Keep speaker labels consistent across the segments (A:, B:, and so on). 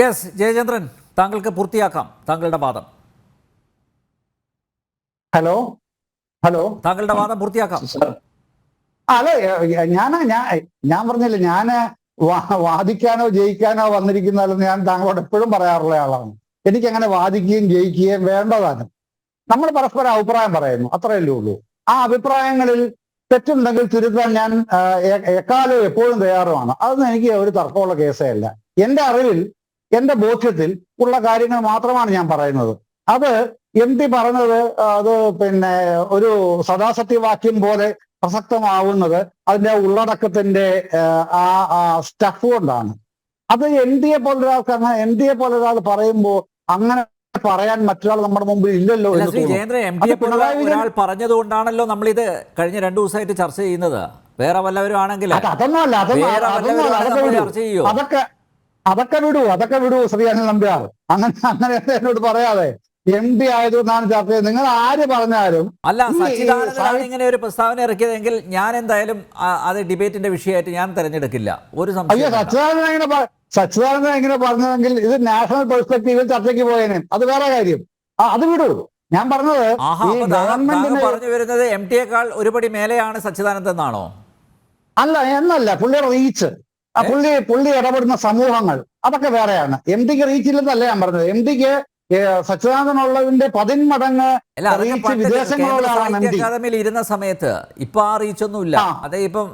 A: Yes Jayachandran, താങ്കൾക്ക് പൂർത്തിയാക്കാം താങ്കളുടെ വാദം.
B: ഹലോ ഹലോ
A: താങ്കളുടെ വാദം പൂർത്തിയാക്കാം.
B: അല്ല, ഞാൻ പറഞ്ഞില്ല, ഞാൻ വാദിക്കാനോ ജയിക്കാനോ വന്നിരിക്കുന്നതല്ലെന്ന് ഞാൻ താങ്കളോട് എപ്പോഴും പറയാറുള്ള ആളാണ്. എനിക്കങ്ങനെ വാദിക്കുകയും ജയിക്കുകയും വേണ്ടതാണ്. നമ്മൾ പരസ്പരം അഭിപ്രായം പറയുന്നു, അത്രയല്ലേ ഉള്ളൂ. ആ അഭിപ്രായങ്ങളിൽ തെറ്റുണ്ടെങ്കിൽ തിരുത്താൻ ഞാൻ എക്കാലവും എപ്പോഴും തയ്യാറുമാണ്. അതൊന്നും എനിക്ക് ഒരു തർക്കമുള്ള കേസേ അല്ല. എന്റെ അറിവിൽ, എന്റെ ബോധ്യത്തിൽ ഉള്ള കാര്യങ്ങൾ മാത്രമാണ് ഞാൻ പറയുന്നത്. അത് MP പറഞ്ഞത് അത് ഒരു സദാസത്യവാക്യം പോലെ പ്രസക്തമാവുന്നത് അതിന്റെ ഉള്ളടക്കത്തിന്റെ സ്റ്റഫ് കൊണ്ടാണ്. അത് MD യെ പോലെ ഒരാൾ പറയുമ്പോൾ അങ്ങനെ പറയാൻ മറ്റൊരാൾ നമ്മുടെ മുമ്പിൽ ഇല്ലല്ലോ.
A: ഒരാൾ പറഞ്ഞതുകൊണ്ടാണല്ലോ നമ്മളിത് കഴിഞ്ഞ 2 ദിവസമായിട്ട് ചർച്ച ചെയ്യുന്നത്. വേറെ വല്ലവരും ആണെങ്കിൽ
B: അതൊക്കെ വിടൂ ശ്രീ അനിൽ നമ്പ്യാർ. അങ്ങനെ എന്നോട് പറയാതെ. MP ആയതുകൊണ്ടാണ് ചർച്ച ചെയ്യുന്നത്. നിങ്ങൾ ആര് പറഞ്ഞാലും
A: അല്ല, സച്ചിദാനന്ദനാണ് ഇങ്ങനെ ഒരു പ്രസ്താവന ഇറക്കിയതെങ്കിൽ ഞാൻ എന്തായാലും അത് ഡിബേറ്റിന്റെ വിഷയമായിട്ട് ഞാൻ തെരഞ്ഞെടുക്കില്ല. ഒരു സംശയം.
B: സച്ചിദാനന്ദൻ എങ്ങനെ പറഞ്ഞതെങ്കിൽ ഇത് നാഷണൽ പെർസ്പെക്ടീവിൽ ചർച്ചയ്ക്ക് പോയേനെ, അത് വേറെ കാര്യം. അത് വിടൂ. ഞാൻ പറഞ്ഞത്
A: പറഞ്ഞു വരുന്നത് MT-യേക്കാൾ ഒരുപടി മേലെയാണ് സച്ചിദാനന്ദൻ എന്നാണോ?
B: എന്നല്ല, പുള്ളിയുടെ റീച്ച്, പുള്ളി ഇടപെടുന്ന സമൂഹങ്ങൾ, അതൊക്കെ വേറെയാണ്. MT-ക്ക് റീച്ച് ഇല്ലെന്നല്ല ഞാൻ പറഞ്ഞത്. MT-ക്ക് സച്ചിദാനന്ദനുള്ളതിന്റെ 10 മടങ്ങ് റീച്ച് വിദേശങ്ങളിലാണ്.
A: അക്കാദമിയിൽ ഇരുന്ന സമയത്ത് ഇപ്പൊ ആ റീച്ച് ഒന്നും ഇല്ല. അതേ ഇപ്പം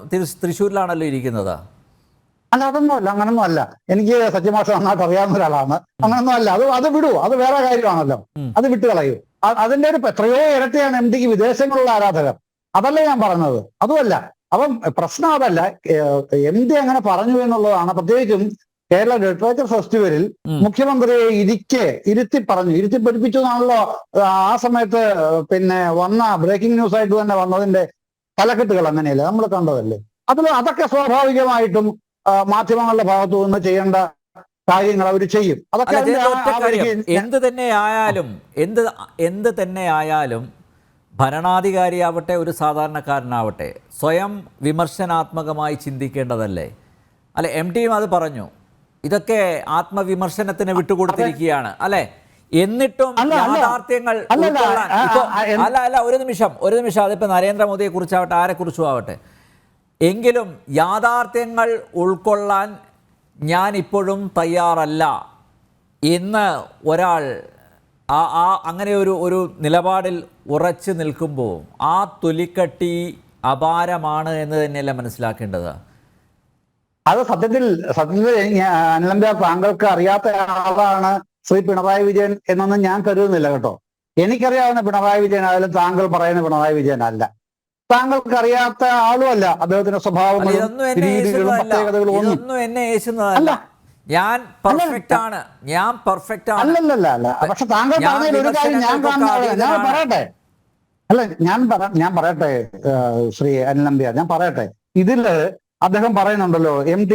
A: തൃശ്ശൂരിലാണല്ലോ ഇരിക്കുന്നത്.
B: അല്ല, അങ്ങനൊന്നും അല്ല. എനിക്ക് സത്യമാഷ നന്നായിട്ട് അറിയാവുന്ന ഒരാളാണ്. അങ്ങനൊന്നും അല്ല. അത് വിടൂ, അത് വേറെ കാര്യമാണല്ലോ. അത് വിട്ടുകളയൂ. അതിന്റെ ഒരു എത്രയോ ഇരട്ടിയാണ് MT-ക്ക് വിദേശങ്ങളുള്ള ആരാധകർ. അതല്ലേ ഞാൻ പറഞ്ഞത്. അതുമല്ല. അപ്പം പ്രശ്നം അതല്ല. MT അങ്ങനെ പറഞ്ഞു എന്നുള്ളതാണ്. പ്രത്യേകിച്ചും കേരള ലിറ്ററേച്ചർ ഫെസ്റ്റിവലിൽ മുഖ്യമന്ത്രിയെ ഇരുത്തി പഠിപ്പിച്ചു എന്നാണല്ലോ ആ സമയത്ത് വന്ന ബ്രേക്കിംഗ് ന്യൂസ് ആയിട്ട് തന്നെ വന്നതിന്റെ തലക്കെട്ടുകൾ. അങ്ങനെയല്ലേ നമ്മൾ കണ്ടതല്ലേ. അതൊക്കെ സ്വാഭാവികമായിട്ടും മാധ്യമങ്ങളുടെ ഭാഗത്തു നിന്ന് ചെയ്യേണ്ട കാര്യങ്ങൾ അവർ ചെയ്യും. അതൊക്കെ
A: എന്ത് തന്നെയായാലും ഭരണാധികാരിയാവട്ടെ ഒരു സാധാരണക്കാരനാവട്ടെ സ്വയം വിമർശനാത്മകമായി ചിന്തിക്കേണ്ടതല്ലേ? അല്ലെ, MT-യും അത് പറഞ്ഞു. ഇതൊക്കെ ആത്മവിമർശനത്തിന് വിട്ടുകൊടുത്തിരിക്കുകയാണ് അല്ലെ? എന്നിട്ടും യാഥാർത്ഥ്യങ്ങൾ ഒരു നിമിഷം അതിപ്പോ നരേന്ദ്രമോദിയെ കുറിച്ചാവട്ടെ ആരെക്കുറിച്ചും ആവട്ടെ, എങ്കിലും യാഥാർത്ഥ്യങ്ങൾ ഉൾക്കൊള്ളാൻ ഞാൻ ഇപ്പോഴും തയ്യാറല്ല എന്ന് ഒരാൾ അങ്ങനെ ഒരു നിലപാടിൽ ഉറച്ചു നിൽക്കുമ്പോൾ ആ തൊലിക്കട്ടി അപാരമാണ് എന്ന് തന്നെയല്ല മനസ്സിലാക്കേണ്ടത്.
B: അത് സത്യത്തിൽ അനിലമ്പ്യാർ, താങ്കൾക്ക് അറിയാത്ത ആളാണ് ശ്രീ പിണറായി വിജയൻ എന്നൊന്നും ഞാൻ കരുതുന്നില്ല കേട്ടോ. എനിക്കറിയാവുന്ന പിണറായി വിജയൻ ആയാലും താങ്കൾ പറയുന്ന പിണറായി വിജയൻ അല്ല. താങ്കൾക്ക് അറിയാത്ത ആളും അല്ല. അദ്ദേഹത്തിന്റെ സ്വഭാവങ്ങളും രീതികളും പ്രത്യേകതകളും ഒന്നും അല്ലല്ല. പക്ഷെ താങ്കൾ പറഞ്ഞതിൽ ഒരു കാര്യം ഞാൻ പറയട്ടെ. ഞാൻ പറയട്ടെ ശ്രീ അനിൽ നമ്പ്യാർ, ഞാൻ പറയട്ടെ. ഇതില് അദ്ദേഹം പറയുന്നുണ്ടല്ലോ, MT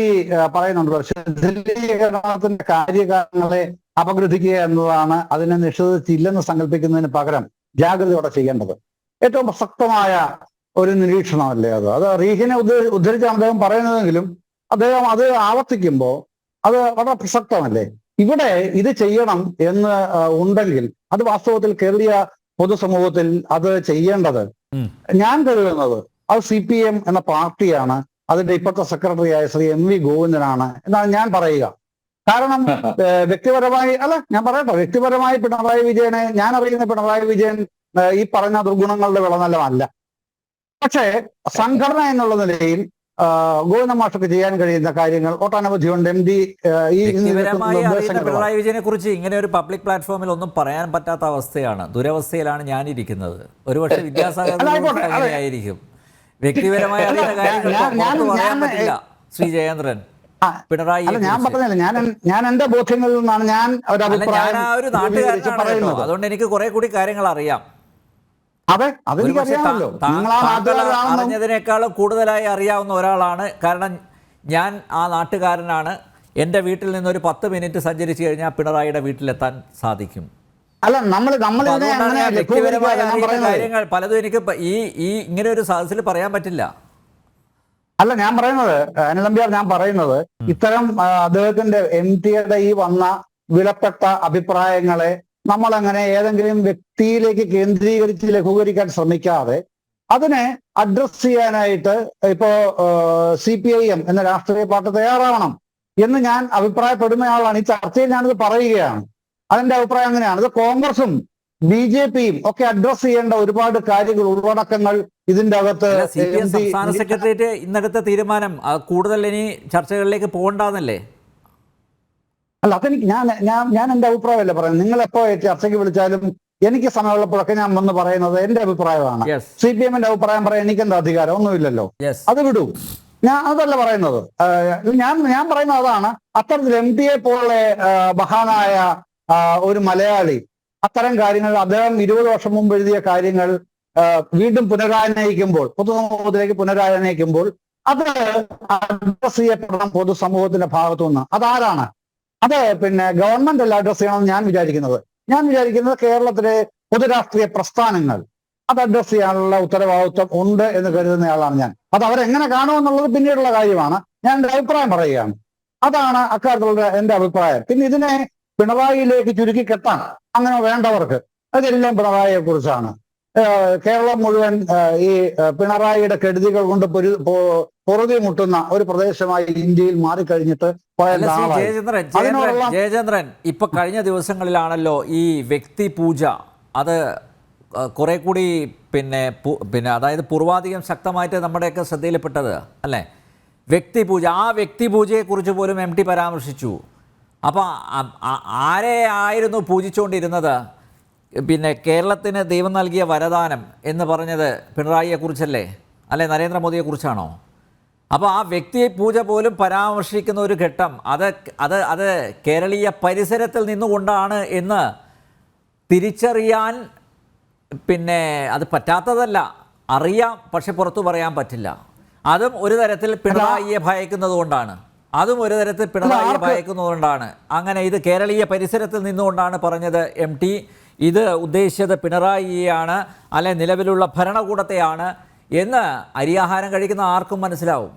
B: പറയുന്നുണ്ടല്ലോ, ശിഥിലീകരണത്തിന്റെ കാര്യകാരണങ്ങളെ അപഗ്രഥിക്കുക എന്നതാണ് അതിനെ നിഷേധിച്ചില്ലെന്ന് സങ്കല്പിക്കുന്നതിന് പകരം ജാഗ്രതയോടെ ചെയ്യേണ്ടത്. ഏറ്റവും പ്രസക്തമായ ഒരു നിരീക്ഷണമല്ലേ അത് റീഹിനെ ഉദ്ധരിച്ചാണ് അദ്ദേഹം പറയുന്നതെങ്കിലും അദ്ദേഹം അത് ആവർത്തിക്കുമ്പോൾ അത് വളരെ പ്രസക്തമല്ലേ? ഇവിടെ ഇത് ചെയ്യണം എന്ന് ഉണ്ടെങ്കിൽ അത് വാസ്തവത്തിൽ കേരളീയ പൊതുസമൂഹത്തിൽ അത് ചെയ്യേണ്ടത്, ഞാൻ കരുതുന്നത് അത് CPM എന്ന പാർട്ടിയാണ്, അതിന്റെ ഇപ്പോഴത്തെ സെക്രട്ടറിയായ ശ്രീ MV ഗോവിന്ദനാണ് എന്നാണ് ഞാൻ പറയുക. കാരണം വ്യക്തിപരമായി വ്യക്തിപരമായി പിണറായി വിജയനെ ഞാൻ അറിയുന്ന പിണറായി വിജയൻ ഈ പറഞ്ഞ ദുർഗുണങ്ങളുടെ വിളനിലമല്ല. പക്ഷേ സംഘടന എന്നുള്ള നിലയിൽ ഗോവിന്ദ മാഷക്ക് ചെയ്യാൻ കഴിയുന്ന കാര്യങ്ങൾ ഒട്ടനവധിയുണ്ട്. MD
A: പിണറായി വിജയനെ കുറിച്ച് ഇങ്ങനെ ഒരു പബ്ലിക് പ്ലാറ്റ്ഫോമിൽ ഒന്നും പറയാൻ പറ്റാത്ത അവസ്ഥയാണ്, ദുരവസ്ഥയിലാണ് ഞാനിരിക്കുന്നത്. ഒരുപക്ഷെ വിദ്യാസാഗർ വ്യക്തിപരമായ പറയാൻ പറ്റില്ല ശ്രീ ജയേന്ദ്രൻ. പിണറായി
B: ഞാൻ പറഞ്ഞില്ല, ഞാൻ എന്റെ ബോധ്യങ്ങളിൽ നിന്നാണ് ഞാൻ ഒരു
A: നാട്ടുകാരനാണ്, അതുകൊണ്ട് എനിക്ക് കുറെ കൂടി കാര്യങ്ങൾ അറിയാം. അറിഞ്ഞതിനേക്കാളും കൂടുതലായി അറിയാവുന്ന ഒരാളാണ്. കാരണം ഞാൻ ആ നാട്ടുകാരനാണ്. എൻ്റെ വീട്ടിൽ നിന്നൊരു 10 മിനിറ്റ് സഞ്ചരിച്ചു കഴിഞ്ഞാൽ പിണറായിയുടെ വീട്ടിലെത്താൻ സാധിക്കും.
B: വ്യക്തിപരമായ
A: കാര്യങ്ങൾ പലതും എനിക്ക് ഈ ഇങ്ങനെ ഒരു സദസ്സിൽ പറയാൻ പറ്റില്ല.
B: അല്ല ഞാൻ പറയുന്നത് അനിൽ നമ്പ്യാർ, ഞാൻ പറയുന്നത് ഇത്തരം അദ്ദേഹത്തിന്റെ MT-യുടെ ഈ വന്ന വിലപ്പെട്ട അഭിപ്രായങ്ങളെ നമ്മളങ്ങനെ ഏതെങ്കിലും വ്യക്തിയിലേക്ക് കേന്ദ്രീകരിച്ച് ലഘൂകരിക്കാൻ ശ്രമിക്കാതെ അതിനെ അഡ്രസ് ചെയ്യാനായിട്ട് ഇപ്പോ CPIM എന്ന രാഷ്ട്രീയ പാർട്ടി തയ്യാറാവണം എന്ന് ഞാൻ അഭിപ്രായപ്പെടുന്നയാളാണ്. ഈ ചർച്ചയിൽ ഞാനിത് പറയുകയാണ്. അതിന്റെ അഭിപ്രായം അങ്ങനെയാണ്. ഇത് കോൺഗ്രസും BJPയും ഒക്കെ അഡ്രസ് ചെയ്യേണ്ട ഒരുപാട് കാര്യങ്ങൾ, ഉള്ളടക്കങ്ങൾ ഇതിന്റെ അകത്ത്.
A: സംസ്ഥാന സെക്രട്ടേറിയറ്റ് ഇന്നത്തെ തീരുമാനം കൂടുതൽ ഇനി ചർച്ചകളിലേക്ക് പോകണ്ടെന്നല്ലേ?
B: അല്ല, അതെനിക്ക് ഞാൻ എന്റെ അഭിപ്രായമല്ല പറയുന്നത്. നിങ്ങൾ എപ്പോ ചർച്ചയ്ക്ക് വിളിച്ചാലും എനിക്ക് സമയമുള്ളപ്പോഴൊക്കെ ഞാൻ വന്ന് പറയുന്നത് എന്റെ അഭിപ്രായമാണ്. CPM-ന്റെ അഭിപ്രായം പറയാൻ എനിക്ക് എന്താ അധികാരം? ഒന്നുമില്ലല്ലോ. അത് വിടൂ. ഞാൻ അതല്ല പറയുന്നത്. ഞാൻ പറയുന്നത് അതാണ്. അത്തരത്തിൽ MT-യെ പോലെ മഹാനായ ഒരു മലയാളി അത്തരം കാര്യങ്ങൾ, അദ്ദേഹം 20 വർഷം മുമ്പ് എഴുതിയ കാര്യങ്ങൾ വീണ്ടും പുനരാനയിക്കുമ്പോൾ, പൊതുസമൂഹത്തിലേക്ക് പുനരാനയിക്കുമ്പോൾ അത് അഡ്രസ് ചെയ്യപ്പെടണം പൊതുസമൂഹത്തിന്റെ ഭാഗത്തുനിന്ന്. അതാരാണ്? അത് ഗവൺമെന്റ് അല്ല അഡ്രസ് ചെയ്യണമെന്ന് ഞാൻ വിചാരിക്കുന്നത് കേരളത്തിലെ പൊതുരാഷ്ട്രീയ പ്രസ്ഥാനങ്ങൾ അത് അഡ്രസ് ചെയ്യാനുള്ള ഉത്തരവാദിത്വം ഉണ്ട് എന്ന് കരുതുന്നയാളാണ് ഞാൻ. അത് അവരെങ്ങനെ കാണുമെന്നുള്ളത് പിന്നീടുള്ള കാര്യമാണ്. ഞാൻ എന്റെ അഭിപ്രായം പറയുകയാണ്. അതാണ് അക്കാര്യത്തിലുള്ള എന്റെ അഭിപ്രായം. പിന്നെ ഇതിനെ പിണറായിയിലേക്ക് ചുരുക്കി കെട്ടാൻ അങ്ങനെ വേണ്ടവർക്ക് അതെല്ലാം പിണറായിയെ കുറിച്ചാണ്. കേരളം മുഴുവൻ ഈ പിണറായിയുടെ കെടുതികൾ കൊണ്ട് പൊറുതി മുട്ടുന്ന ഒരു പ്രദേശമായി ഇന്ത്യയിൽ മാറിക്കഴിഞ്ഞിട്ട്
A: ജയചന്ദ്രൻ, ഇപ്പൊ കഴിഞ്ഞ ദിവസങ്ങളിലാണല്ലോ ഈ വ്യക്തി പൂജ അത് കുറെ കൂടി അതായത് പൂർവാധികം ശക്തമായിട്ട് നമ്മുടെയൊക്കെ ശ്രദ്ധയിൽപ്പെട്ടത് അല്ലേ? വ്യക്തിപൂജ, ആ വ്യക്തിപൂജയെക്കുറിച്ച് പോലും MT പരാമർശിച്ചു. അപ്പോൾ ആരെ ആയിരുന്നു പൂജിച്ചുകൊണ്ടിരുന്നത്? കേരളത്തിന് ദൈവം നൽകിയ വരദാനം എന്ന് പറഞ്ഞത് പിണറായിയെക്കുറിച്ചല്ലേ, അല്ലെ നരേന്ദ്രമോദിയെക്കുറിച്ചാണോ? അപ്പോൾ ആ വ്യക്തി പൂജ പോലും പരാമർശിക്കുന്ന ഒരു ഘട്ടം അത് കേരളീയ പരിസരത്തിൽ നിന്നുകൊണ്ടാണ് എന്ന് തിരിച്ചറിയാൻ അത് പറ്റാത്തതല്ല, അറിയാം, പക്ഷെ പുറത്തു പറയാൻ പറ്റില്ല. അതും ഒരു തരത്തിൽ പിണറായിയെ ഭയക്കുന്നത് കൊണ്ടാണ്. അങ്ങനെ ഇത് കേരളീയ പരിസരത്തിൽ നിന്നുകൊണ്ടാണ് പറഞ്ഞത് MT. ഇത് ഉദ്ദേശിച്ചത് പിണറായിയെയാണ്, അല്ലെ നിലവിലുള്ള ഭരണകൂടത്തെയാണ് എന്ന് അരിയാഹാരം കഴിക്കുന്ന ആർക്കും മനസ്സിലാവും.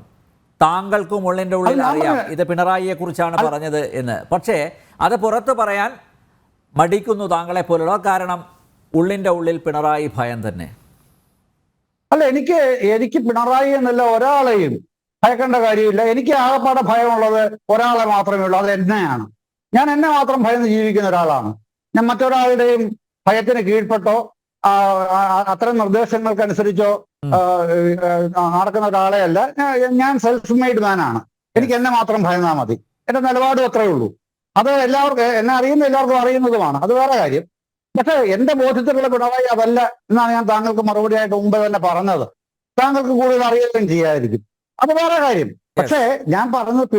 A: താങ്കൾക്കും ഉള്ളിൻ്റെ ഉള്ളിൽ അറിയാം ഇത് പിണറായിയെ കുറിച്ചാണ് പറഞ്ഞത് എന്ന്. പക്ഷേ അത് പുറത്ത് പറയാൻ മടിക്കുന്നു താങ്കളെ പോലുള്ള. കാരണം ഉള്ളിൻ്റെ ഉള്ളിൽ പിണറായി ഭയം തന്നെ.
B: അല്ല, എനിക്ക് പിണറായി എന്നല്ല ഒരാളെയും ഭയക്കേണ്ട കാര്യമില്ല. എനിക്ക് ആകപ്പാടെ ഭയമുള്ളത് ഒരാളെ മാത്രമേ ഉള്ളൂ, അത് എന്നെയാണ്. ഞാൻ എന്നെ മാത്രം ഭയന്ന് ജീവിക്കുന്ന ഒരാളാണ്. ഞാൻ മറ്റൊരാളുടെയും ഭയത്തിന് കീഴ്പ്പെട്ടോ അത്തരം നിർദ്ദേശങ്ങൾക്കനുസരിച്ചോ നടക്കുന്ന ഒരാളെ അല്ല. ഞാൻ സെൽഫ് മെയ്ഡ് മാനാണ്. എനിക്ക് എന്നെ മാത്രം ഭയന്നാൽ മതി. എന്റെ നിലപാടും അത്രേ ഉള്ളൂ. അത് എല്ലാവർക്കും, എന്നെ അറിയുന്ന എല്ലാവർക്കും അറിയുന്നതുമാണ്. അത് വേറെ കാര്യം. പക്ഷെ എന്റെ ബോധ്യത്തിലുള്ള പിണറായി അതല്ല എന്നാണ് ഞാൻ താങ്കൾക്ക് മറുപടിയായിട്ട് മുമ്പ് തന്നെ പറഞ്ഞത്. താങ്കൾക്ക് കൂടുതൽ അറിയുകയും ചെയ്യാതിരിക്കും, അത് വേറെ കാര്യം. പക്ഷേ ഞാൻ പറഞ്ഞത്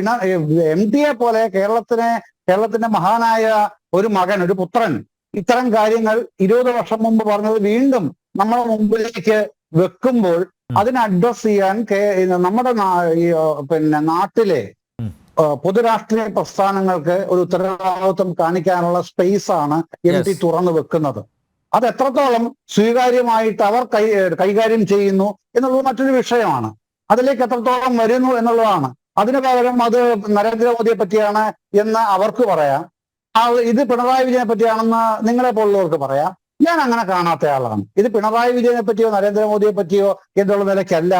B: MT-യെ പോലെ കേരളത്തിന്റെ മഹാനായ ഒരു മകൻ, ഒരു പുത്രൻ ഇത്തരം കാര്യങ്ങൾ 20 വർഷം മുമ്പ് പറഞ്ഞത് വീണ്ടും നമ്മുടെ മുമ്പിലേക്ക് വെക്കുമ്പോൾ അതിനെ അഡ്രസ് ചെയ്യാൻ നമ്മുടെ നാട്ടിലെ പൊതുരാഷ്ട്രീയ പ്രസ്ഥാനങ്ങൾക്ക് ഒരു ഉത്തരവാദിത്വം കാണിക്കാനുള്ള സ്പേസ് ആണ് MT തുറന്നു വെക്കുന്നത്. അത് എത്രത്തോളം സ്വീകാര്യമായിട്ട് അവർ കൈകാര്യം ചെയ്യുന്നു എന്നുള്ളത് മറ്റൊരു വിഷയമാണ്. അതിലേക്ക് എത്രത്തോളം വരുന്നു എന്നുള്ളതാണ്. അതിനു പകരം അത് നരേന്ദ്രമോദിയെ പറ്റിയാണ് എന്ന് അവർക്ക് പറയാം, ഇത് പിണറായി വിജയനെ പറ്റിയാണെന്ന് നിങ്ങളെ പോലുള്ളവർക്ക് പറയാം. ഞാൻ അങ്ങനെ കാണാത്ത ആളാണ്. ഇത് പിണറായി വിജയനെ പറ്റിയോ നരേന്ദ്രമോദിയെ പറ്റിയോ എന്നുള്ള നിലയ്ക്കല്ല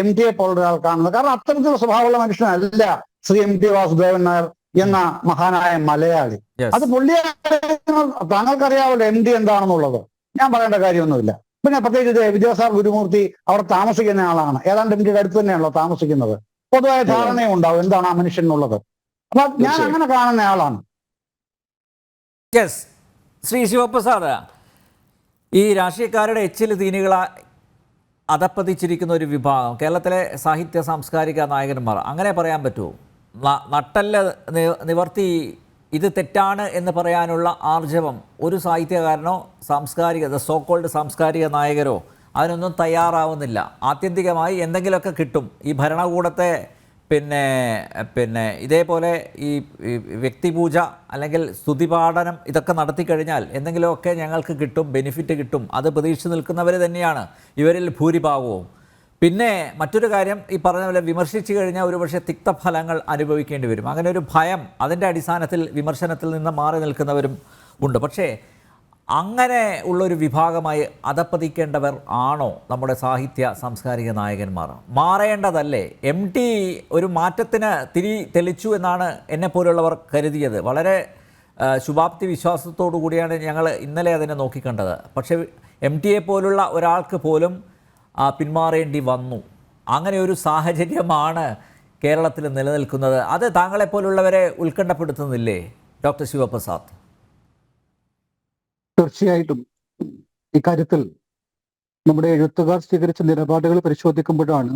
B: MT-യെ പോലുള്ള ആൾ കാണുന്നത്. കാരണം അത്തരത്തിലുള്ള സ്വഭാവമുള്ള മനുഷ്യനല്ല ശ്രീ MT വാസുദേവൻ നായർ എന്ന മഹാനായ മലയാളി. അത് പുള്ളിയെ താങ്കൾക്കറിയാമല്ലോ MT എന്താണെന്നുള്ളത്. ഞാൻ പറയേണ്ട കാര്യമൊന്നുമില്ല. പിന്നെ പ്രത്യേകിച്ച് വിദ്യാസാഗർ ഗുരുമൂർത്തി അവിടെ താമസിക്കുന്ന ആളാണ്. ഏതാണ്ട് MT-യുടെ അടുത്ത് തന്നെയാണല്ലോ താമസിക്കുന്നത്. പൊതുവായ ധാരണയും ഉണ്ടാവും എന്താണ് ആ മനുഷ്യൻ എന്നുള്ളത്. അപ്പൊ ഞാൻ അങ്ങനെ കാണുന്ന ആളാണ്.
A: ശ്രീ ശിവപ്രസാദ്, ഈ രാഷ്ട്രീയക്കാരുടെ എച്ചിൽ തീനികളെ അധപ്പതിച്ചിരിക്കുന്ന ഒരു വിഭാഗം കേരളത്തിലെ സാഹിത്യ സാംസ്കാരിക നായകന്മാർ, അങ്ങനെ പറയാൻ പറ്റുമോ? നട്ടല് നിവർത്തി ഇത് തെറ്റാണ് എന്ന് പറയാനുള്ള ആർജവം ഒരു സാഹിത്യകാരനോ സോക്കോൾഡ് സാംസ്കാരിക നായകരോ അതിനൊന്നും തയ്യാറാവുന്നില്ല. ആത്യന്തികമായി എന്തെങ്കിലുമൊക്കെ കിട്ടും. ഈ ഭരണകൂടത്തെ ഇതേപോലെ ഈ വ്യക്തിപൂജ അല്ലെങ്കിൽ സ്തുതിപാഠനം ഇതൊക്കെ നടത്തിക്കഴിഞ്ഞാൽ എന്തെങ്കിലുമൊക്കെ ഞങ്ങൾക്ക് കിട്ടും, ബെനിഫിറ്റ് കിട്ടും. അത് പ്രതീക്ഷിച്ച് നിൽക്കുന്നവർ തന്നെയാണ് ഇവരിൽ ഭൂരിഭാഗവും. പിന്നെ മറ്റൊരു കാര്യം, ഈ പറഞ്ഞ പോലെ വിമർശിച്ചു കഴിഞ്ഞാൽ ഒരുപക്ഷെ തിക്തഫലങ്ങൾ അനുഭവിക്കേണ്ടി വരും. അങ്ങനെ ഒരു ഭയം, അതിൻ്റെ അടിസ്ഥാനത്തിൽ വിമർശനത്തിൽ നിന്ന് മാറി നിൽക്കുന്നവരും ഉണ്ട്. പക്ഷേ അങ്ങനെ ഉള്ളൊരു വിഭാഗമായി അധപ്പതിക്കേണ്ടവർ ആണോ നമ്മുടെ സാഹിത്യ സാംസ്കാരിക നായകന്മാർ? മാറേണ്ടതല്ലേ? MT ഒരു മാറ്റത്തിന് തിരി തെളിച്ചു എന്നാണ് എന്നെപ്പോലുള്ളവർ കരുതിയത്. വളരെ ശുഭാപ്തി വിശ്വാസത്തോടു കൂടിയാണ് ഞങ്ങൾ ഇന്നലെ അതിനെ നോക്കിക്കണ്ടത്. പക്ഷേ MT പോലുള്ള ഒരാൾക്ക് പോലും പിന്മാറേണ്ടി വന്നു. അങ്ങനെ ഒരു സാഹചര്യമാണ് കേരളത്തിൽ നിലനിൽക്കുന്നത്. അത് താങ്കളെപ്പോലുള്ളവരെ ഉത്കണ്ഠപ്പെടുത്തുന്നില്ലേ ഡോക്ടർ ശിവപ്രസാദ്?
B: തീർച്ചയായിട്ടും ഇക്കാര്യത്തിൽ നമ്മുടെ എഴുത്തുകാർ സ്വീകരിച്ച നിലപാടുകൾ പരിശോധിക്കുമ്പോഴാണ്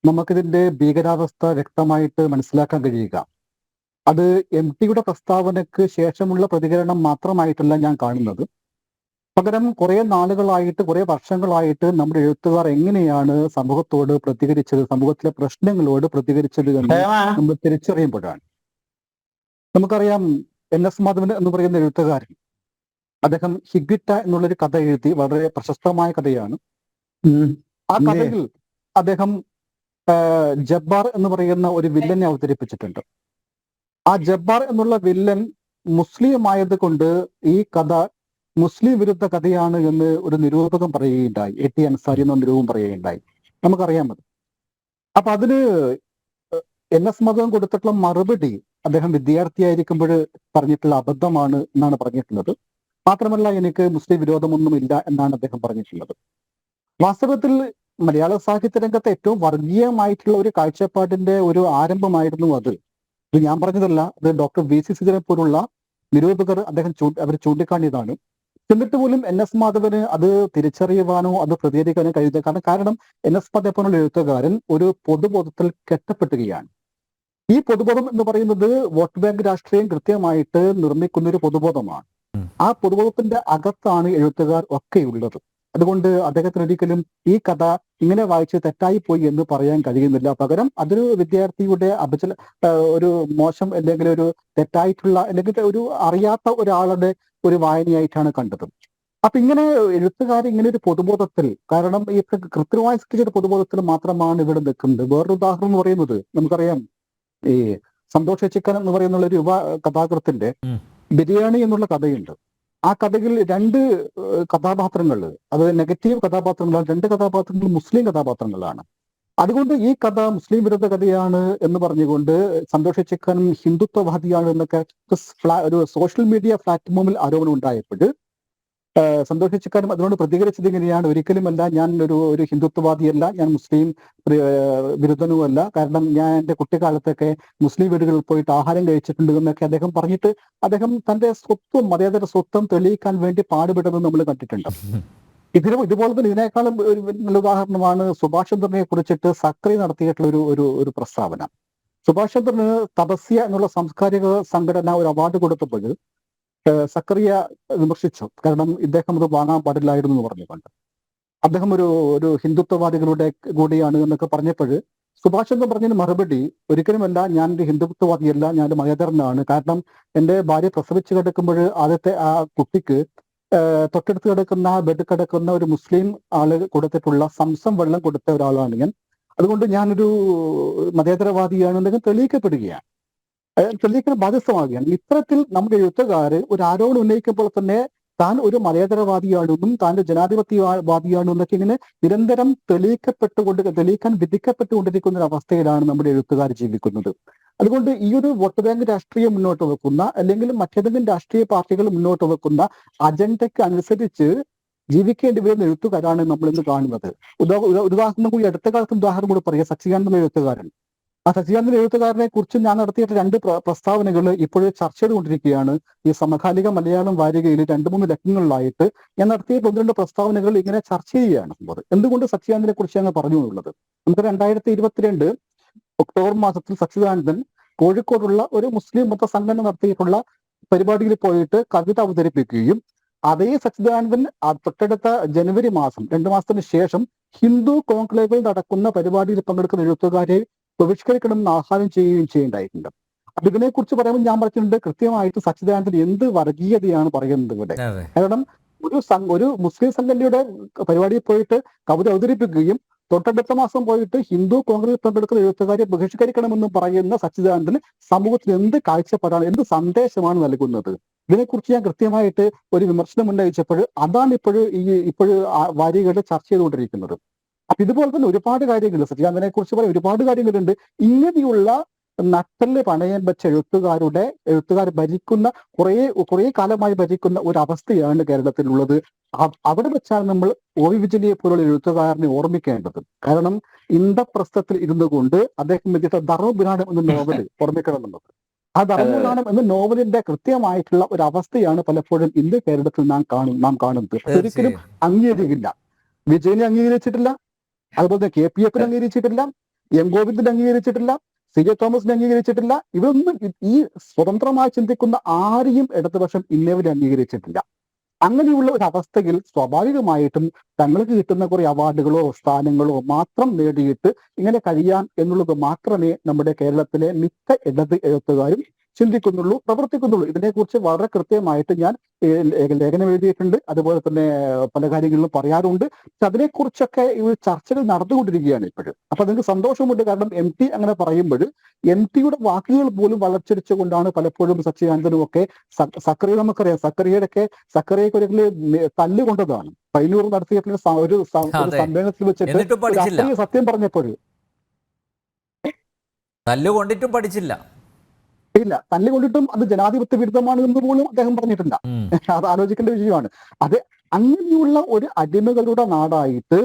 B: നമുക്കിതിന്റെ ഭീകരാവസ്ഥ വ്യക്തമായിട്ട് മനസ്സിലാക്കാൻ കഴിയുക. അത് MTയുടെ പ്രസ്താവനയ്ക്ക് ശേഷമുള്ള പ്രതികരണം മാത്രമായിട്ടല്ല ഞാൻ കാണുന്നത്. പകരം കുറെ നാളുകളായിട്ട്, കുറെ വർഷങ്ങളായിട്ട് നമ്മുടെ എഴുത്തുകാർ എങ്ങനെയാണ് സമൂഹത്തോട് പ്രതികരിച്ചത്, സമൂഹത്തിലെ പ്രശ്നങ്ങളോട് പ്രതികരിച്ചത് എന്ന് നമ്മൾ തിരിച്ചറിയുമ്പോഴാണ്. നമുക്കറിയാം, NS മാധവൻ എന്ന് പറയുന്ന എഴുത്തുകാരൻ, അദ്ദേഹം ഹിഗ്വിറ്റ എന്നുള്ളൊരു കഥ എഴുതി, വളരെ പ്രശസ്തമായ കഥയാണ്. ആ കഥയിൽ അദ്ദേഹം ജബ്ബാർ എന്ന് പറയുന്ന ഒരു വില്ലനെ അവതരിപ്പിച്ചിട്ടുണ്ട്. ആ ജബ്ബാർ എന്നുള്ള വില്ലൻ മുസ്ലിം ആയത് കൊണ്ട് ഈ കഥ മുസ്ലിം വിരുദ്ധ കഥയാണ് എന്ന് ഒരു നിരൂപകം പറയുകയുണ്ടായി. AT അൻസാരി എന്ന നിരൂപം പറയുകയുണ്ടായി. നമുക്കറിയാം അത്. അപ്പൊ അതിന് NS മാധവൻ കൊടുത്തിട്ടുള്ള മറുപടി അദ്ദേഹം വിദ്യാർത്ഥിയായിരിക്കുമ്പോൾ പറഞ്ഞിട്ടുള്ള അബദ്ധമാണ് എന്നാണ് പറഞ്ഞിട്ടുള്ളത്. മാത്രമല്ല, എനിക്ക് മുസ്ലിം വിരോധമൊന്നുമില്ല എന്നാണ് അദ്ദേഹം പറഞ്ഞിട്ടുള്ളത്. വാസ്തവത്തിൽ മലയാള സാഹിത്യ രംഗത്തെ ഏറ്റവും വർഗീയമായിട്ടുള്ള ഒരു കാഴ്ചപ്പാടിന്റെ ഒരു ആരംഭമായിരുന്നു അത്. ഇത് ഞാൻ പറഞ്ഞതല്ല, അത് ഡോക്ടർ VC സുധീരനെ പോലുള്ള നിരൂപകർ അവർ ചൂണ്ടിക്കാണിയതാണ്. എന്നിട്ട് പോലും NS മാധവന് അത് തിരിച്ചറിയുവാനോ അത് പ്രതികരിക്കാനോ കഴിയുന്ന കാരണം NS മാധവൻ പോലുള്ള എഴുത്തുകാരൻ ഒരു പൊതുബോധത്തിൽ കെട്ടപ്പെട്ടുകയാണ്. ഈ പൊതുബോധം എന്ന് പറയുന്നത് വോട്ട് ബാങ്ക് രാഷ്ട്രീയം കൃത്യമായിട്ട് നിർമ്മിക്കുന്ന ഒരു പൊതുബോധമാണ്. ആ പൊതുബോധത്തിന്റെ അകത്താണ് എഴുത്തുകാർ ഒക്കെ ഉള്ളത്. അതുകൊണ്ട് അദ്ദേഹത്തിന് ഒരിക്കലും ഈ കഥ ഇങ്ങനെ വായിച്ച് തെറ്റായി പോയി എന്ന് പറയാൻ കഴിയുന്നില്ല. പകരം അതൊരു വിദ്യാർത്ഥിയുടെ ഒരു മോശം അല്ലെങ്കിൽ ഒരു തെറ്റായിട്ടുള്ള അല്ലെങ്കിൽ ഒരു അറിയാത്ത ഒരാളുടെ ഒരു വായനയായിട്ടാണ് കണ്ടത്. അപ്പൊ ഇങ്ങനെ എഴുത്തുകാർ ഇങ്ങനെ ഒരു പൊതുബോധത്തിൽ, കാരണം ഈ കൃത്രിമമായി സൃഷ്ടിച്ച ഒരു പൊതുബോധത്തിൽ മാത്രമാണ് ഇവിടെ നിൽക്കുന്നത്. വേറൊരു ഉദാഹരണം എന്ന് പറയുന്നത് നമുക്കറിയാം, ഈ സന്തോഷ് ചിക്കൻ എന്ന് പറയുന്ന ഒരു യുവ കഥാകൃത്തിന്റെ ബിരിയാണി എന്നുള്ള കഥയുണ്ട്. ആ കഥയിൽ 2 കഥാപാത്രങ്ങൾ, അത് നെഗറ്റീവ് കഥാപാത്രങ്ങളാണ്. 2 കഥാപാത്രങ്ങൾ മുസ്ലിം കഥാപാത്രങ്ങളാണ്. അതുകൊണ്ട് ഈ കഥ മുസ്ലിം വിരുദ്ധ കഥയാണ് എന്ന് പറഞ്ഞുകൊണ്ട് സന്തോഷ് ചിക്കൻ ഹിന്ദുത്വവാദിയാണ് എന്നൊക്കെ ഒരു സോഷ്യൽ മീഡിയ പ്ലാറ്റ്ഫോമിൽ ആരോപണം ഉണ്ടായപ്പോൾ സന്തോഷ് ചിക്കാനും അതിനോട് പ്രതികരിച്ചത് എങ്ങനെയാണ്? ഒരിക്കലുമല്ല, ഞാൻ ഒരു ഹിന്ദുത്വവാദിയല്ല, ഞാൻ മുസ്ലിം വിരുദ്ധനുമല്ല, കാരണം ഞാൻ എൻ്റെ കുട്ടിക്കാലത്തൊക്കെ മുസ്ലിം വീടുകളിൽ പോയിട്ട് ആഹാരം കഴിച്ചിട്ടുണ്ട് എന്നൊക്കെ അദ്ദേഹം പറഞ്ഞിട്ട് അദ്ദേഹം തന്റെ സ്വത്വം, മതേതര സ്വത്വം തെളിയിക്കാൻ വേണ്ടി പാടുപെടുന്നത് നമ്മൾ കണ്ടിട്ടുണ്ട്. ഇതുപോലെ തന്നെ ഇതിനേക്കാളും ഒരു നല്ല ഉദാഹരണമാണ് സുഭാഷ് ചന്ദ്രനെ കുറിച്ചിട്ട് സക്രി നടത്തിയിട്ടുള്ള ഒരു പ്രസ്താവന. സുഭാഷ് ചന്ദ്രന് തപസ്യ എന്നുള്ള സാംസ്കാരിക സംഘടന ഒരു അവാർഡ് കൊടുത്തപ്പോൾ സക്കറിയ വിമർശിച്ചു. കാരണം ഇദ്ദേഹം അത് വാങ്ങാൻ പാടില്ലായിരുന്നു എന്ന് പറഞ്ഞുകൊണ്ട്. അദ്ദേഹം ഒരു ഹിന്ദുത്വവാദികളുടെ കൂടിയാണ് എന്നൊക്കെ പറഞ്ഞപ്പോൾ സുഭാഷ് ചന്ദ്രൻ പറഞ്ഞതിന് മറുപടി, ഒരിക്കലുമല്ല, ഞാൻ ഒരു ഹിന്ദുത്വവാദിയല്ല, ഞാൻ ഒരു മതേതരനാണ്. കാരണം എൻ്റെ ഭാര്യ പ്രസവിച്ചു കിടക്കുമ്പോൾ ആദ്യത്തെ ആ കുട്ടിക്ക് തൊട്ടടുത്ത് കിടക്കുന്ന ഒരു മുസ്ലിം ആള് കൊടുത്തിട്ടുള്ള സംസം വെള്ളം കൊടുത്ത ഒരാളാണ് ഞാൻ. അതുകൊണ്ട് ഞാനൊരു മതേതരവാദിയാണ് എന്നൊക്കെ തെളിയിക്കപ്പെടുകയാണ്, തെളിയിക്കാൻ ബാധ്യസ്ഥമാകുകയാണ്. ഇത്തരത്തിൽ നമ്മുടെ എഴുത്തുകാര് ഒരു ആരോപണം ഉന്നയിക്കുമ്പോൾ തന്നെ താൻ ഒരു മതേതരവാദിയാണെന്നും താൻ ജനാധിപത്യവാദിയാണെന്നും എന്നൊക്കെ ഇങ്ങനെ നിരന്തരം തെളിയിക്കാൻ വിധിക്കപ്പെട്ടുകൊണ്ടിരിക്കുന്ന ഒരു അവസ്ഥയിലാണ് നമ്മുടെ എഴുത്തുകാർ ജീവിക്കുന്നത്. അതുകൊണ്ട് ഈ ഒരു വോട്ട് ബാങ്ക് രാഷ്ട്രീയം മുന്നോട്ട് വെക്കുന്ന അല്ലെങ്കിൽ മറ്റേതെങ്കിലും രാഷ്ട്രീയ പാർട്ടികൾ മുന്നോട്ട് വെക്കുന്ന അജണ്ടയ്ക്ക് അനുസരിച്ച് ജീവിക്കേണ്ടി വരുന്ന എഴുത്തുകാരാണ് നമ്മൾ ഇന്ന് കാണുന്നത്. ഉദാഹരണം കൂടി അടുത്ത കാലത്ത് ഉദാഹരണം കൂടി പറയുക, സച്ചിദാനന്ദൻ എഴുത്തുകാരൻ. ആ സച്ചിദാനന്ദൻ എഴുത്തുകാരനെ കുറിച്ച് ഞാൻ നടത്തിയിട്ട് 2 പ്രസ്താവനകൾ ഇപ്പോഴും ചർച്ച ചെയ്തുകൊണ്ടിരിക്കുകയാണ്. ഈ സമകാലിക മലയാളം വാരികയിൽ 2-3 ലക്കങ്ങളിലായിട്ട് ഞാൻ നടത്തിയിട്ട് 1-2 പ്രസ്താവനകൾ ഇങ്ങനെ ചർച്ച ചെയ്യുകയാണ്. എന്തുകൊണ്ട് സച്ചിദാനന്ദനെ കുറിച്ച് ഞങ്ങൾ പറഞ്ഞു എന്നുള്ളത്, നമുക്ക് 2022 ഒക്ടോബർ മാസത്തിൽ സച്ചിദാനന്ദൻ കോഴിക്കോടുള്ള ഒരു മുസ്ലിം മത സംഘടന നടത്തിയിട്ടുള്ള പരിപാടിയിൽ പോയിട്ട് കവിത അവതരിപ്പിക്കുകയും അതേ സച്ചിദാനന്ദൻ തൊട്ടടുത്ത ജനുവരി മാസം 2 മാസത്തിന് ശേഷം ഹിന്ദു കോൺക്ലേവിൽ നടക്കുന്ന പരിപാടിയിൽ പങ്കെടുക്കുന്ന എഴുത്തുകാരെ ബഹിഷ്കരിക്കണമെന്ന് ആഹ്വാനം ചെയ്യുകയും ചെയ്യുന്നുണ്ടായിട്ടുണ്ട്. അപ്പൊ ഇതിനെക്കുറിച്ച് പറയുമ്പോൾ ഞാൻ പറഞ്ഞിട്ടുണ്ട്, കൃത്യമായിട്ട് സച്ചിദാനന്ദൻ എന്ത് വർഗീയതയാണ് പറയുന്നത് ഇവിടെ. കാരണം ഒരു മുസ്ലിം സംഘടനയുടെ പരിപാടിയിൽ പോയിട്ട് കവിത അവതരിപ്പിക്കുകയും
C: തൊട്ടടുത്ത മാസം പോയിട്ട് ഹിന്ദു കോൺഗ്രസിൽ പങ്കെടുക്കുന്ന എഴുത്തുകാരെ ബഹിഷ്കരിക്കണമെന്ന് പറയുന്ന സച്ചിദാനന്ദന് സമൂഹത്തിൽ എന്ത് കാഴ്ചപ്പാടാണ്, എന്ത് സന്ദേശമാണ് നൽകുന്നത്? ഇതിനെക്കുറിച്ച് ഞാൻ കൃത്യമായിട്ട് ഒരു വിമർശനം ഉന്നയിച്ചപ്പോൾ അതാണ് ഇപ്പോഴും വാരികകൾ ചർച്ച ചെയ്തുകൊണ്ടിരിക്കുന്നത്. അപ്പൊ ഇതുപോലെ തന്നെ ഒരുപാട് കാര്യങ്ങൾ സച്ചിദാനന്ദനെ കുറിച്ച് പറയാൻ ഒരുപാട് കാര്യങ്ങളുണ്ട്. ഇങ്ങനെയുള്ള നട്ടല് പണയം വെച്ച എഴുത്തുകാർ ഭരിക്കുന്ന കുറെ കാലമായി ഭരിക്കുന്ന ഒരു അവസ്ഥയാണ് കേരളത്തിലുള്ളത്. അവിടെ വെച്ചാണ് നമ്മൾ ഒ വി വിജയനെ പോലുള്ള എഴുത്തുകാരനെ ഓർമ്മിക്കേണ്ടത്. കാരണം ഇന്ദ്രപ്രസ്ഥത്തിൽ ഇരുന്നു കൊണ്ട് അദ്ദേഹം എഴുതിയ ധർമ്മപുരാണം എന്ന നോവൽ ഓർമ്മിക്കണമെന്നുള്ളത്. ആ ധർമ്മപുരാണം എന്ന നോവലിന്റെ കൃത്യമായിട്ടുള്ള ഒരു അവസ്ഥയാണ് പലപ്പോഴും ഇന്ന് കേരളത്തിൽ നാം കാണുന്നത്. ഒരിക്കലും അംഗീകരിക്കില്ല. വിജയനെ അംഗീകരിച്ചിട്ടില്ല, അതുപോലെ തന്നെ KPF അംഗീകരിച്ചിട്ടില്ല, എം ഗോവിന്ദൻ അംഗീകരിച്ചിട്ടില്ല, CJ തോമസിനെ അംഗീകരിച്ചിട്ടില്ല. ഇവരൊന്നും ഈ സ്വതന്ത്രമായി ചിന്തിക്കുന്ന ആരെയും ഇടതുപക്ഷം ഇന്നേവരെ അംഗീകരിച്ചിട്ടില്ല. അങ്ങനെയുള്ള ഒരു അവസ്ഥയിൽ സ്വാഭാവികമായിട്ടും തങ്ങൾക്ക് കിട്ടുന്ന കുറെ അവാർഡുകളോ സ്ഥാനങ്ങളോ മാത്രം നേടിയിട്ട് ഇങ്ങനെ കഴിയാം എന്നുള്ളത് മാത്രമേ നമ്മുടെ കേരളത്തിലെ മിക്ക ഇടത് എഴുത്തുകാരും ചിന്തിക്കുന്നുള്ളൂ, പ്രവർത്തിക്കുന്നുള്ളൂ. ഇതിനെക്കുറിച്ച് വളരെ കൃത്യമായിട്ട് ഞാൻ ലേഖനം എഴുതിയിട്ടുണ്ട്, അതുപോലെ തന്നെ പല കാര്യങ്ങളിലും പറയാറുണ്ട്. പക്ഷെ അതിനെക്കുറിച്ചൊക്കെ ഈ ചർച്ചകൾ നടന്നുകൊണ്ടിരിക്കുകയാണ് ഇപ്പോഴും. അപ്പൊ അതിന് സന്തോഷമുണ്ട്. കാരണം MT അങ്ങനെ പറയുമ്പോൾ MTയുടെ വാക്കുകൾ പോലും വളച്ചൊടിച്ചുകൊണ്ടാണ് പലപ്പോഴും സച്ചിദാനന്ദനും ഒക്കെ സക്കറിയ നമുക്കറിയാം, സക്കറിയൊക്കെ ഒരിക്കലും തല്ലുകൊണ്ടതാണ്. പയ്യന്നൂർ നടത്തിയിട്ടുള്ള ഒരു സമ്മേളനത്തിൽ വെച്ചിട്ട് സത്യം പറഞ്ഞപ്പോൾ
A: തല്ലുകൊണ്ടിട്ടും പഠിച്ചില്ല.
C: ഇല്ല, തല്ലുകൊണ്ടിട്ടും അത് ജനാധിപത്യ വിരുദ്ധമാണ് എന്ന് പോലും അദ്ദേഹം പറഞ്ഞിട്ടില്ല. അത് ആലോചിക്കേണ്ട വിഷയമാണ്. അത് അങ്ങനെയുള്ള ഒരു അടിമകളായിട്ട്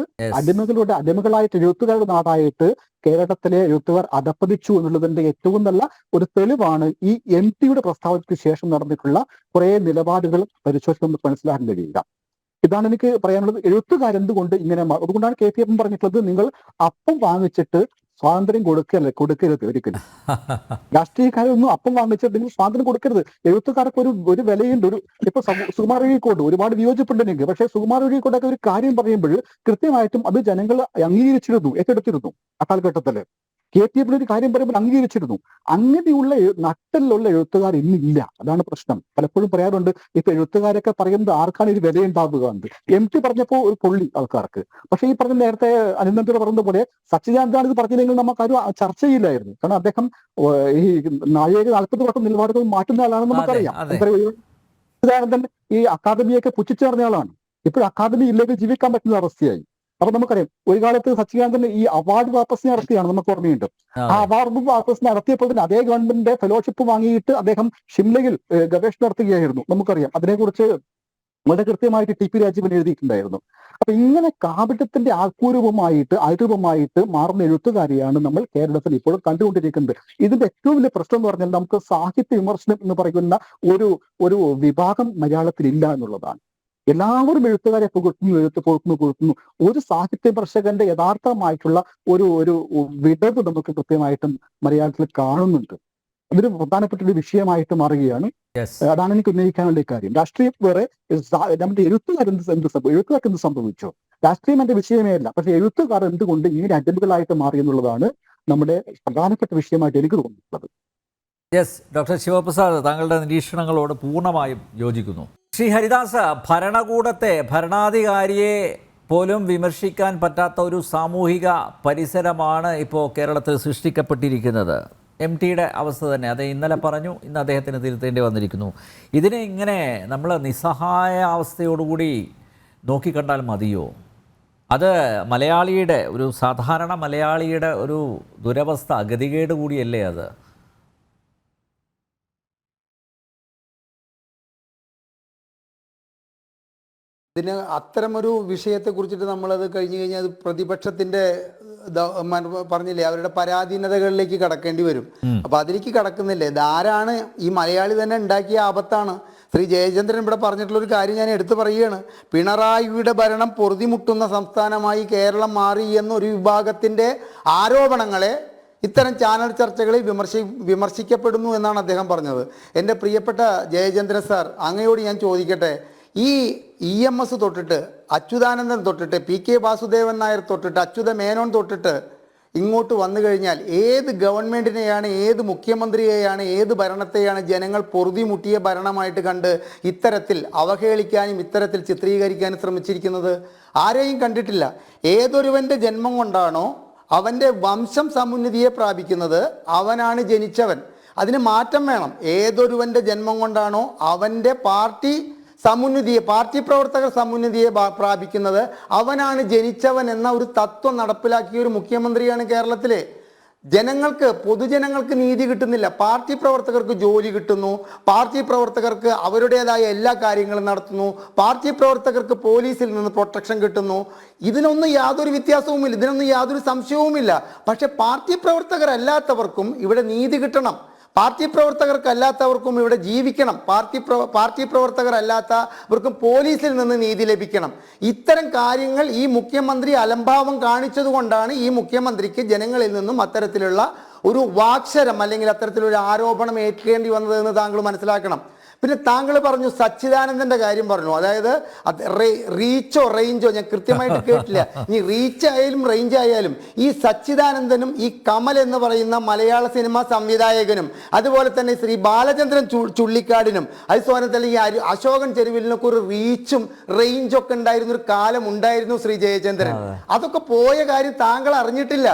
C: എഴുത്തുകാരുടെ നാടായിട്ട് കേരളത്തിലെ എഴുത്തുകാർ അധപ്പതിച്ചു എന്നുള്ളതിന്റെ ഏറ്റവും നല്ല ഒരു തെളിവാണ് ഈ MTയുടെ പ്രസ്താവനയ്ക്ക് ശേഷം നടന്നിട്ടുള്ള കുറെ നിലപാടുകൾ പരിശോധിച്ച് നമുക്ക് മനസ്സിലാക്കാൻ കഴിയുക. ഇതാണ് എനിക്ക് പറയാനുള്ളത്. എഴുത്തുകാരെന്തുകൊണ്ട് ഇങ്ങനെ, അതുകൊണ്ടാണ് KPF പറഞ്ഞിട്ടുള്ളത്, നിങ്ങൾ അപ്പം വാങ്ങിച്ചിട്ട് സ്വാതന്ത്ര്യം കൊടുക്കരുത് ഒരിക്കലും. രാഷ്ട്രീയക്കാരൊന്നും അപ്പം വാങ്ങിച്ചിട്ട് നിങ്ങൾ സ്വാതന്ത്ര്യം കൊടുക്കരുത്. എഴുത്തുകാർക്ക് ഒരു വിലയുണ്ട്. ഇപ്പൊ സുകുമാർ അഴീക്കോട് ഒരുപാട് വിയോജിപ്പുണ്ടെങ്കിൽ, പക്ഷെ സുകുമാർ അഴീക്കോടൊക്കെ ഒരു കാര്യം പറയുമ്പോൾ കൃത്യമായിട്ടും അത് ജനങ്ങൾ അംഗീകരിച്ചിരുന്നു, ഏറ്റെടുത്തിരുന്നു. ആ കാലഘട്ടത്തില് KPF ഒരു കാര്യം പറയുമ്പോൾ അംഗീകരിച്ചിരുന്നു. അങ്ങനെയുള്ള നട്ടലിലുള്ള എഴുത്തുകാർ ഇന്നില്ല. അതാണ് പ്രശ്നം. പലപ്പോഴും പറയാറുണ്ട്, ഇപ്പൊ എഴുത്തുകാരൊക്കെ പറയുന്നത് ആർക്കാണ് ഒരു വിലയുണ്ടാവുക എന്ന്. MT പറഞ്ഞപ്പോൾ ഒരു പൊള്ളി ആൾക്കാർക്ക്. പക്ഷെ ഈ പറഞ്ഞ നേരത്തെ അനിൽ പറഞ്ഞ പോലെ സച്ചിദാനന്ദാണ് ഇത് പറഞ്ഞില്ലെങ്കിൽ നമുക്കാരും ചർച്ച ചെയ്യില്ലായിരുന്നു. കാരണം അദ്ദേഹം ഈ 40 വർഷം നിലപാടുകൾ മാറ്റുന്ന ആളാണെന്ന് നമുക്കറിയാം. സച്ചിദാനന്ദൻ ഈ അക്കാദമിയൊക്കെ പുച്ഛിച്ചു പറഞ്ഞ ആളാണ്. ഇപ്പോൾ അക്കാദമി ഇല്ലെങ്കിൽ ജീവിക്കാൻ പറ്റുന്ന അവസ്ഥയായി. അപ്പൊ നമുക്കറിയാം, ഒരു കാലത്ത് സച്ചിദാനന്ദൻ ഈ അവാർഡ് വാപ്പസ് നടത്തിയാണ്, നമുക്ക് ഓർമ്മയുണ്ട്. ആ അവാർഡ് വാപ്പസ് നടത്തിയപ്പോൾ തന്നെ അതേ ഗവൺമെന്റിന്റെ ഫെലോഷിപ്പ് വാങ്ങിയിട്ട് അദ്ദേഹം ഷിംലയിൽ ഗവേഷണം നടത്തുകയായിരുന്നു. നമുക്കറിയാം, അതിനെക്കുറിച്ച് വളരെ കൃത്യമായിട്ട് TP രാജീവൻ എഴുതിയിട്ടുണ്ടായിരുന്നു. അപ്പൊ ഇങ്ങനെ കാപട്യത്തിന്റെ ആൾരൂപമായിട്ട് മാറുന്ന എഴുത്തുകാരെയാണ് നമ്മൾ കേരളത്തിൽ ഇപ്പോൾ കണ്ടുകൊണ്ടിരിക്കുന്നത്. ഇതിന്റെ ഏറ്റവും വലിയ പ്രശ്നം എന്ന് പറഞ്ഞാൽ നമുക്ക് സാഹിത്യ വിമർശനം എന്ന് പറയുന്ന ഒരു വിഭാഗം മലയാളത്തിൽ ഇല്ല എന്നുള്ളതാണ്. എല്ലാവരും എഴുത്തുകാരെ പുകഴ്ത്തുന്നു. ഒരു സാഹിത്യ വിമർശകന്റെ യഥാർത്ഥമായിട്ടുള്ള ഒരു വിടവ് നമുക്ക് കൃത്യമായിട്ടും മലയാളത്തിൽ കാണുന്നുണ്ട്. അതൊരു പ്രധാനപ്പെട്ട ഒരു വിഷയമായിട്ട് മാറുകയാണ്. അതാണ് എനിക്ക് ഉന്നയിക്കാനുള്ള കാര്യം. രാഷ്ട്രീയം വേറെ, നമ്മുടെ എഴുത്തുകാർക്ക് എന്ത് സംഭവിച്ചോ? രാഷ്ട്രീയം എന്റെ വിഷയമേ അല്ല. പക്ഷെ എഴുത്തുകാർ എന്തുകൊണ്ട് ഇങ്ങനെ അടിമകളായിട്ട് മാറി എന്നുള്ളതാണ് നമ്മുടെ പ്രധാനപ്പെട്ട വിഷയമായിട്ട് എനിക്ക് തോന്നിയിട്ടുള്ളത്.
A: ഡോക്ടർ ശിവപ്രസാദ്, താങ്കളുടെ നിരീക്ഷണങ്ങളോട് പൂർണ്ണമായും യോജിക്കുന്നു. ശ്രീ ഹരിദാസ്, ഭരണാധികാരിയെ പോലും വിമർശിക്കാൻ പറ്റാത്ത ഒരു സാമൂഹിക പരിസരമാണ് ഇപ്പോൾ കേരളത്തിൽ സൃഷ്ടിക്കപ്പെട്ടിരിക്കുന്നത്. MTയുടെ അവസ്ഥ തന്നെ, അത് ഇന്നലെ പറഞ്ഞു, ഇന്ന് അദ്ദേഹത്തിന് തിരുത്തേണ്ടി വന്നിരിക്കുന്നു. ഇതിനെ ഇങ്ങനെ നമ്മൾ നിസ്സഹായ അവസ്ഥയോടുകൂടി നോക്കിക്കണ്ടാൽ മതിയോ? അത് ഒരു സാധാരണ മലയാളിയുടെ ഒരു ദുരവസ്ഥ, ഗതികേട് കൂടിയല്ലേ അത്?
D: ഇതിന് അത്തരമൊരു വിഷയത്തെ കുറിച്ചിട്ട് നമ്മളത് കഴിഞ്ഞു കഴിഞ്ഞാൽ അത് പ്രതിപക്ഷത്തിന്റെ പറഞ്ഞില്ലേ, അവരുടെ പരാധീനതകളിലേക്ക് കടക്കേണ്ടി വരും. അപ്പൊ അതിലേക്ക് കടക്കുന്നില്ലേ? ഇതാരാണ്? ഈ മലയാളി തന്നെ ഉണ്ടാക്കിയ ആപത്താണ്. ശ്രീ ജയചന്ദ്രൻ ഇവിടെ പറഞ്ഞിട്ടുള്ള ഒരു കാര്യം ഞാൻ എടുത്തു പറയുകയാണ്. പിണറായിയുടെ ഭരണം പൊറുതിമുട്ടുന്ന സംസ്ഥാനമായി കേരളം മാറി എന്നൊരു വിഭാഗത്തിന്റെ ആരോപണങ്ങളെ ഇത്തരം ചാനൽ ചർച്ചകളിൽ വിമർശിക്കപ്പെടുന്നു എന്നാണ് അദ്ദേഹം പറഞ്ഞത്. എൻ്റെ പ്രിയപ്പെട്ട ജയചന്ദ്രൻ സാർ, അങ്ങയോട് ഞാൻ ചോദിക്കട്ടെ, ഈ EMS തൊട്ടിട്ട്, അച്യുതാനന്ദൻ തൊട്ടിട്ട്, PK വാസുദേവൻ നായർ തൊട്ടിട്ട്, അച്യുത മേനോൻ തൊട്ടിട്ട് ഇങ്ങോട്ട് വന്നു കഴിഞ്ഞാൽ ഏത് ഗവൺമെൻറ്റിനെയാണ്, ഏത് മുഖ്യമന്ത്രിയെയാണ്, ഏത് ഭരണത്തെയാണ് ജനങ്ങൾ പൊറുതിമുട്ടിയ ഭരണമായിട്ട് കണ്ട് ഇത്തരത്തിൽ അവഹേളിക്കാനും ഇത്തരത്തിൽ ചിത്രീകരിക്കാനും ശ്രമിച്ചിരിക്കുന്നത്? ആരെയും കണ്ടിട്ടില്ല. ഏതൊരുവൻ്റെ ജന്മം കൊണ്ടാണോ അവൻ്റെ വംശം സമുന്നതിയെ പ്രാപിക്കുന്നത് അവനാണ് ജനിച്ചവൻ. അതിന് മാറ്റം വേണം. ഏതൊരുവൻ്റെ ജന്മം കൊണ്ടാണോ അവൻ്റെ പാർട്ടി പ്രവർത്തകർ സമുന്നതിയെ പ്രാപിക്കുന്നത് അവനാണ് ജനിച്ചവൻ എന്ന ഒരു തത്വം നടപ്പിലാക്കിയ ഒരു മുഖ്യമന്ത്രിയാണ് കേരളത്തിലെ. പൊതുജനങ്ങൾക്ക് നീതി കിട്ടുന്നില്ല. പാർട്ടി പ്രവർത്തകർക്ക് ജോലി കിട്ടുന്നു, പാർട്ടി പ്രവർത്തകർക്ക് അവരുടേതായ എല്ലാ കാര്യങ്ങളും നടത്തുന്നു, പാർട്ടി പ്രവർത്തകർക്ക് പോലീസിൽ നിന്ന് പ്രൊട്ടക്ഷൻ കിട്ടുന്നു. ഇതിനൊന്നും യാതൊരു വ്യത്യാസവുമില്ല, ഇതിനൊന്നും യാതൊരു സംശയവുമില്ല. പക്ഷെ പാർട്ടി പ്രവർത്തകരല്ലാത്തവർക്കും ഇവിടെ നീതി കിട്ടണം, പാർട്ടി പ്രവർത്തകർക്കല്ലാത്തവർക്കും ഇവിടെ ജീവിക്കണം, പാർട്ടി പ്രവർത്തകരല്ലാത്തവർക്കും പോലീസിൽ നിന്ന് നീതി ലഭിക്കണം. ഇത്തരം കാര്യങ്ങൾ ഈ മുഖ്യമന്ത്രി അലംഭാവം കാണിച്ചതുകൊണ്ടാണ് ഈ മുഖ്യമന്ത്രിക്ക് ജനങ്ങളിൽ നിന്നും അത്തരത്തിലുള്ള ഒരു വാക്ശരം അല്ലെങ്കിൽ അത്തരത്തിലൊരു ആരോപണം ഏൽക്കേണ്ടി വന്നതെന്ന് താങ്കൾ മനസ്സിലാക്കണം. പിന്നെ താങ്കൾ പറഞ്ഞു സച്ചിദാനന്ദന്റെ കാര്യം പറഞ്ഞു. അതായത് റീച്ചോ റേഞ്ചോ ഞാൻ കൃത്യമായിട്ട് കേട്ടില്ല. ഇനി റീച്ച് ആയാലും റേഞ്ച് ആയാലും ഈ സച്ചിദാനന്ദനും ഈ കമൽ എന്ന് പറയുന്ന മലയാള സിനിമാ സംവിധായകനും അതുപോലെ തന്നെ ശ്രീ ബാലചന്ദ്രൻ ചുള്ളിക്കാടിനും അതുപോലെ തന്നെ ഈ അശോകൻ ചെരുവിലിനൊക്കെ ഒരു റീച്ചും റേഞ്ചും ഒക്കെ ഉണ്ടായിരുന്ന ഒരു കാലം ഉണ്ടായിരുന്നു ശ്രീ ജയചന്ദ്രൻ. അതൊക്കെ പോയ കാര്യം താങ്കൾ അറിഞ്ഞിട്ടില്ല.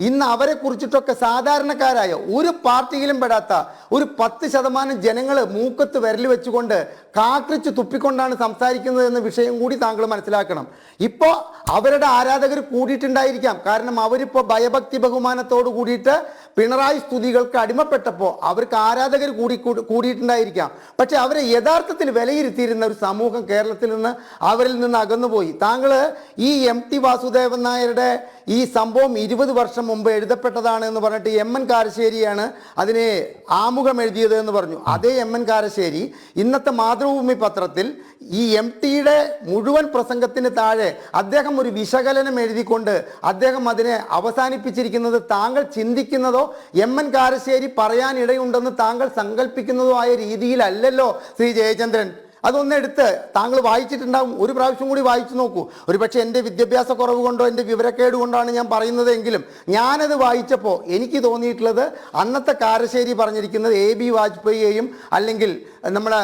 D: ഇന്ന് അവരെ കുറിച്ചിട്ടൊക്കെ സാധാരണക്കാരായ ഒരു പാർട്ടിയിലും പെടാത്ത ഒരു 10% ജനങ്ങൾ മൂക്കത്ത് വിരൽ വെച്ചുകൊണ്ട് കാക്രിച്ച് തുപ്പിക്കൊണ്ടാണ് സംസാരിക്കുന്നത് എന്ന വിഷയം കൂടി താങ്കൾ മനസ്സിലാക്കണം. ഇപ്പോൾ അവരുടെ ആരാധകർ കൂടിയിട്ടുണ്ടായിരിക്കാം. കാരണം അവരിപ്പോൾ ഭയഭക്തി ബഹുമാനത്തോട് കൂടിയിട്ട് പിണറായി സ്തുതികൾക്ക് അടിമപ്പെട്ടപ്പോൾ അവർക്ക് ആരാധകർ കൂടിയിട്ടുണ്ടായിരിക്കാം. പക്ഷെ അവരെ യഥാർത്ഥത്തിൽ വിലയിരുത്തിയിരുന്ന ഒരു സമൂഹം കേരളത്തിൽ നിന്ന് അവരിൽ നിന്ന് അകന്നുപോയി. താങ്കൾ ഈ MT വാസുദേവൻ നായരുടെ ഈ സംഭവം 20 വർഷം മുമ്പ് എഴുതപ്പെട്ടതാണ് എന്ന് പറഞ്ഞിട്ട് MN കാരശ്ശേരിയാണ് അതിനെ ആമുഖം എഴുതിയത് എന്ന് പറഞ്ഞു. അതേ MN കാരശ്ശേരി ഇന്നത്തെ മാതൃഭൂമി പത്രത്തിൽ ഈ MTയുടെ മുഴുവൻ പ്രസംഗത്തിന് താഴെ അദ്ദേഹം ഒരു വിശകലനം എഴുതിക്കൊണ്ട് അദ്ദേഹം അതിനെ അവസാനിപ്പിച്ചിരിക്കുന്നത് താങ്കൾ ചിന്തിക്കുന്നതോ MN കാരശ്ശേരി പറയാനിടയുണ്ടെന്ന് താങ്കൾ സങ്കല്പിക്കുന്നതോ ആയ രീതിയിലല്ലല്ലോ ശ്രീ ജയചന്ദ്രൻ. അതൊന്നെടുത്ത് താങ്കൾ വായിച്ചിട്ടുണ്ടാവും, ഒരു പ്രാവശ്യം കൂടി വായിച്ചു നോക്കൂ. ഒരു പക്ഷേ എൻ്റെ വിദ്യാഭ്യാസ കുറവ് കൊണ്ടോ എൻ്റെ വിവരക്കേട് കൊണ്ടാണ് ഞാൻ പറയുന്നതെങ്കിലും ഞാനത് വായിച്ചപ്പോൾ എനിക്ക് തോന്നിയിട്ടുള്ളത് അന്നത്തെ കാരശ്ശേരി പറഞ്ഞിരിക്കുന്നത് AB വാജ്പേയിയെയും അല്ലെങ്കിൽ നമ്മുടെ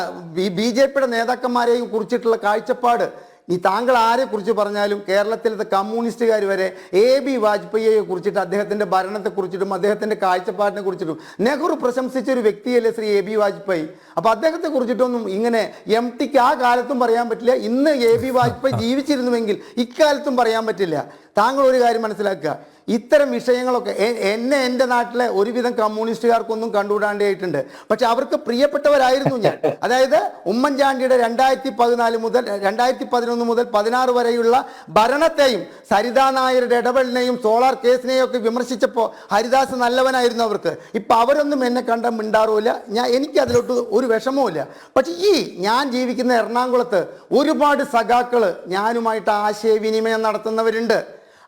D: BJPയുടെ നേതാക്കന്മാരെയും കുറിച്ചിട്ടുള്ള കാഴ്ചപ്പാട് ഈ താങ്കൾ ആരെക്കുറിച്ച് പറഞ്ഞാലും കേരളത്തിലത്തെ കമ്മ്യൂണിസ്റ്റുകാർ വരെ AB വാജ്പേയിയെ കുറിച്ചിട്ട് അദ്ദേഹത്തിൻ്റെ ഭരണത്തെക്കുറിച്ചിട്ടും അദ്ദേഹത്തിൻ്റെ കാഴ്ചപ്പാടിനെ കുറിച്ചിട്ടും നെഹ്റു പ്രശംസിച്ച ഒരു വ്യക്തിയല്ലേ ശ്രീ AB വാജ്പേയി. അപ്പോൾ അദ്ദേഹത്തെ കുറിച്ചിട്ടൊന്നും ഇങ്ങനെ MTക്ക് ആ കാലത്തും പറയാൻ പറ്റില്ല, ഇന്ന് AB വാജ്പേയി ജീവിച്ചിരുന്നുവെങ്കിൽ ഇക്കാലത്തും പറയാൻ പറ്റില്ല. താങ്കൾ ഒരു കാര്യം മനസ്സിലാക്കുക, ഇത്തരം വിഷയങ്ങളൊക്കെ എൻ്റെ നാട്ടിലെ ഒരുവിധം കമ്മ്യൂണിസ്റ്റുകാർക്കൊന്നും കണ്ടുകൂടാണ്ടായിട്ടുണ്ട്. പക്ഷെ അവർക്ക് പ്രിയപ്പെട്ടവരായിരുന്നു ഞാൻ. അതായത് ഉമ്മൻചാണ്ടിയുടെ 2014 മുതൽ 2011 മുതൽ 16 വരെയുള്ള ഭരണത്തെയും സരിതാ നായരുടെ ഇടപെടലിനെയും സോളാർ കേസിനെയും ഒക്കെ വിമർശിച്ചപ്പോൾ ഹരിദാസ് നല്ലവനായിരുന്നു അവർക്ക്. ഇപ്പം അവരൊന്നും എന്നെ കണ്ട മിണ്ടാറുമില്ല, എനിക്ക് അതിലോട്ട് ഒരു വിഷമവുമില്ല. പക്ഷെ ഞാൻ ജീവിക്കുന്ന എറണാകുളത്ത് ഒരുപാട് സഖാക്കൾ ഞാനുമായിട്ട് ആശയവിനിമയം നടത്തുന്നവരുണ്ട്.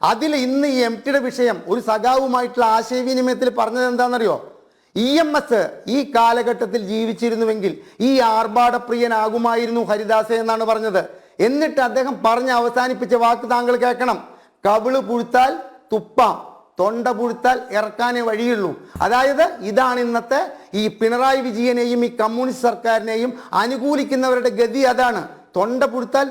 D: അതിൽ ഇന്ന് ഈ MTയുടെ വിഷയം ഒരു സഖാവുമായിട്ടുള്ള ആശയവിനിമയത്തിൽ പറഞ്ഞത് എന്താണെന്നറിയോ? EMS ഈ കാലഘട്ടത്തിൽ ജീവിച്ചിരുന്നുവെങ്കിൽ ഈ ആർഭാടപ്രിയനാകുമായിരുന്നു ഹരിദാസെ എന്നാണ് പറഞ്ഞത്. എന്നിട്ട് അദ്ദേഹം പറഞ്ഞ് അവസാനിപ്പിച്ച വാക്ക് താങ്കൾ കേൾക്കണം. കവിള് പുഴുത്താൽ തുപ്പാം, തൊണ്ട പുഴുത്താൽ ഇറക്കാനേ വഴിയുള്ളൂ. അതായത് ഇതാണ് ഇന്നത്തെ ഈ പിണറായി വിജയനെയും ഈ കമ്മ്യൂണിസ്റ്റ് സർക്കാരിനെയും അനുകൂലിക്കുന്നവരുടെ ഗതി. അതാണ്, തൊണ്ട പുഴുത്താൽ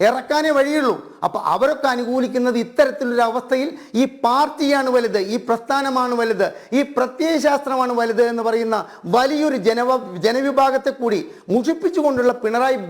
D: ഇറക്കാനേ വഴിയുള്ളൂ. അപ്പൊ അവരൊക്കെ അനുകൂലിക്കുന്നത് ഇത്തരത്തിലൊരു അവസ്ഥയിൽ ഈ പാർട്ടിയാണ് വലുത്, ഈ പ്രസ്ഥാനമാണ് വലുത്, ഈ പ്രത്യയശാസ്ത്രമാണ് വലുത് എന്ന് പറയുന്ന വലിയൊരു ജനവിഭാഗത്തെ കൂടി മുഷിപ്പിച്ചുകൊണ്ടുള്ള പിണറായി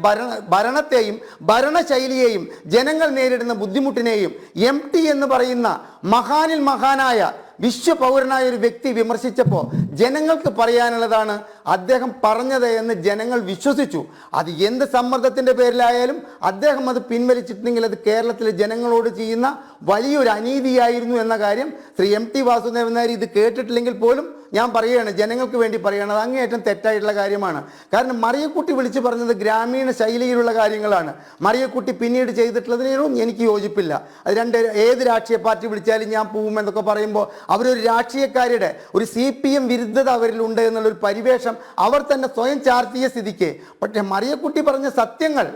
D: ഭരണത്തെയും ഭരണശൈലിയെയും ജനങ്ങൾ നേരിടുന്ന ബുദ്ധിമുട്ടിനെയും MT എന്ന് പറയുന്ന മഹാനിൽ മഹാനായ വിശ്വപൗരനായ ഒരു വ്യക്തി വിമർശിച്ചപ്പോൾ ജനങ്ങൾക്ക് പറയാനുള്ളതാണ് അദ്ദേഹം പറഞ്ഞത് എന്ന് ജനങ്ങൾ വിശ്വസിച്ചു. അത് എന്ത് സമ്മർദ്ദത്തിൻ്റെ പേരിലായാലും അദ്ദേഹം അത് പിൻവലിച്ചിട്ടുണ്ടെങ്കിൽ അത് കേരളത്തിലെ ജനങ്ങളോട് ചെയ്യുന്ന വലിയൊരു അനീതിയായിരുന്നു എന്ന കാര്യം ശ്രീ MT വാസുദേവൻ നായർ ഇത് കേട്ടിട്ടില്ലെങ്കിൽ പോലും ഞാൻ പറയുകയാണ്, ജനങ്ങൾക്ക് വേണ്ടി പറയുകയാണ്. അത് അങ്ങേയറ്റം തെറ്റായിട്ടുള്ള കാര്യമാണ്. കാരണം മറിയക്കുട്ടി വിളിച്ചു പറഞ്ഞത് ഗ്രാമീണ ശൈലിയിലുള്ള കാര്യങ്ങളാണ്. മറിയക്കുട്ടി പിന്നീട് ചെയ്തിട്ടുള്ളതിനോടും എനിക്ക് യോജിപ്പില്ല. അത് ഏത് രാഷ്ട്രീയ പാർട്ടി വിളിച്ചാലും ഞാൻ പോവും എന്നൊക്കെ പറയുമ്പോൾ അവരൊരു രാഷ്ട്രീയക്കാരുടെ ഒരു CPM വിരുദ്ധത അവരിലുണ്ട് എന്നുള്ളൊരു പരിവേഷം അവർ തന്നെ സ്വയം ചാർത്തിയ സ്ഥിതിക്ക്. പക്ഷേ മറിയക്കുട്ടി പറഞ്ഞ സത്യങ്ങൾ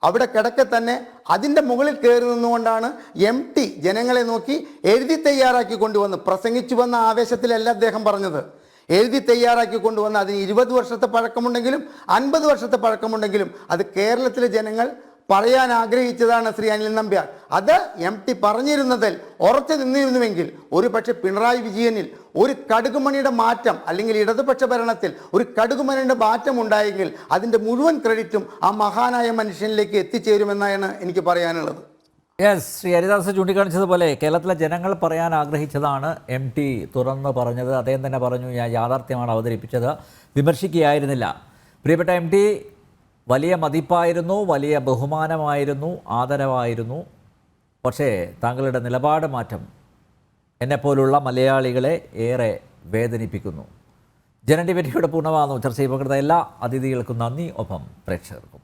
D: അവിടെ കിടക്കെ തന്നെ അതിൻ്റെ മുകളിൽ കയറി നിന്നുകൊണ്ടാണ് MT ജനങ്ങളെ നോക്കി എഴുതി തയ്യാറാക്കി കൊണ്ടുവന്ന് പ്രസംഗിച്ചു വന്ന ആവേശത്തിലല്ല അദ്ദേഹം പറഞ്ഞത്. എഴുതി തയ്യാറാക്കി കൊണ്ടുവന്ന് അതിന് 20 വർഷത്തെ പഴക്കമുണ്ടെങ്കിലും 50 വർഷത്തെ പഴക്കമുണ്ടെങ്കിലും അത് കേരളത്തിലെ ജനങ്ങൾ പറയാൻ ആഗ്രഹിച്ചതാണ് ശ്രീ അനിൽ നമ്പ്യാർ. അത് MT പറഞ്ഞിരുന്നതിൽ ഉറച്ചു നിന്നിരുന്നുവെങ്കിൽ ഒരു പക്ഷേ പിണറായി വിജയനിൽ ഒരു കടുകുമണിയുടെ മാറ്റം, അല്ലെങ്കിൽ ഇടതുപക്ഷ ഭരണത്തിൽ ഒരു കടുകുമണിയുടെ മാറ്റം ഉണ്ടായെങ്കിൽ അതിൻ്റെ മുഴുവൻ ക്രെഡിറ്റും ആ മഹാനായ മനുഷ്യനിലേക്ക് എത്തിച്ചേരുമെന്നാണ് എനിക്ക് പറയാനുള്ളത്.
A: യെസ്, ശ്രീ ഹരിദാസ് ചൂണ്ടിക്കാണിച്ചതുപോലെ കേരളത്തിലെ ജനങ്ങൾ പറയാൻ ആഗ്രഹിച്ചതാണ് MT തുറന്ന് പറഞ്ഞത്. അദ്ദേഹം തന്നെ പറഞ്ഞു, ഞാൻ യാഥാർത്ഥ്യമാണ് അവതരിപ്പിച്ചത്, വിമർശിക്കുകയായിരുന്നില്ല. പ്രിയപ്പെട്ട MT, വലിയ മതിപ്പായിരുന്നു, വലിയ ബഹുമാനമായിരുന്നു, ആദരവായിരുന്നു. പക്ഷേ താങ്കളുടെ നിലപാട് മാറ്റം എന്നെപ്പോലുള്ള മലയാളികളെ ഏറെ വേദനിപ്പിക്കുന്നു. ജനൻ ടിവിയുടെ പൂർണ്ണമാകുന്നു. ചർച്ചയിൽ പങ്കെടുത്ത എല്ലാ അതിഥികൾക്കും നന്ദി, ഒപ്പം പ്രേക്ഷകർക്കും.